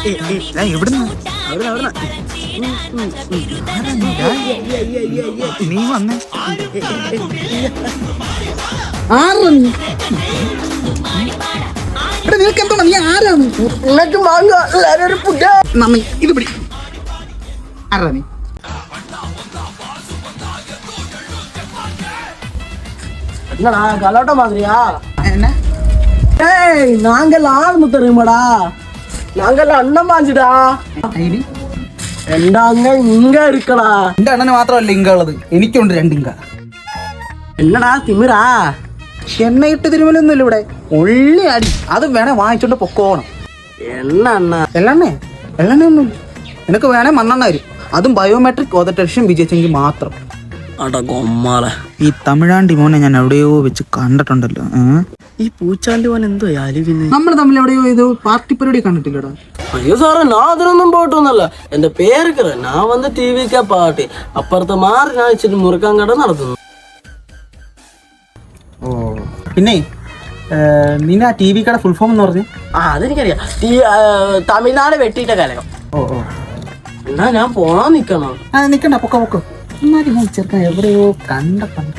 എവിടുന്ന് നീ വന്നേ നിനക്ക് എന്തോ നീ ആരാണ് ഇത് പിടി ആരാ നീ என்னடா கலாட்ட மாதிரியா? என்ன? ஏய் நாங்கள் ஆளுன்னு தெரியுமாடா? நாங்கள் அண்ணன் മാഞ്ചിടാ. എന്റെ അണ്ണൻ ഇങ്ക എടുക്കടാ. എന്റെ അണ്ണന് മാത്രമല്ല ഇങ്ക ഉള്ളത്, എനിക്കുണ്ട് 2 ഇങ്ക. എന്നടാ തിമിരാ? എണ്ണ ഇട്ട് തിരുമലൊന്നുമില്ല ഇവിടെ, ഉള്ളി അടി. അത് വേണേ വാങ്ങിച്ചോണ്ട് പൊക്കോണം. എണ്ണ എള്ളെണ്ണയൊന്നുമില്ല. നിനക്ക് വേണേ മണ്ണെണ്ണ വരും, അതും ബയോമെട്രിക് ഓതട്ടേഷൻ വിജയിച്ചെങ്കിൽ മാത്രം. ഈ തമിഴാണ്ടി മോനെ ഞാൻ എവിടെയോ വെച്ച് കണ്ടിട്ടുണ്ടല്ലോ. ഈ പൂച്ചാണ്ടി മോൻ എന്തോ അലിവിന് നമ്മൾ തമ്മിൽ എവിടെയോ ഇത് പാർട്ടി പരിപാടി കണ്ടിട്ടില്ലടാ. അയ്യോ സാറേ ഞാൻ അതിനൊന്നും പോയിട്ടൊന്നല്ല. എന്റെ പേര് ഞാൻ വന്ന് ടിവിക്കാ പാർട്ടി അപ്പുറത്തെ മാറി ഞാൻ ഇച്ചിരി മുറുക്കാൻ കട നടത്തുന്നു. ഓ പിന്നെ നിന്നെ ആ ടി വി കട ഫുൾ ഫോം എന്ന് പറഞ്ഞു? അതെനിക്കറിയാം. തമിഴ്നാട് വെട്ടിയിട്ട കലകം. ഓ എന്നാ ഞാൻ പോണോ നിക്കണോ? നിക്കണ്ട, പൊക്കോ എന്നാലും ഞാൻ ചെറുക്കാൻ എവിടെയോ കണ്ടിട്ടുണ്ട്.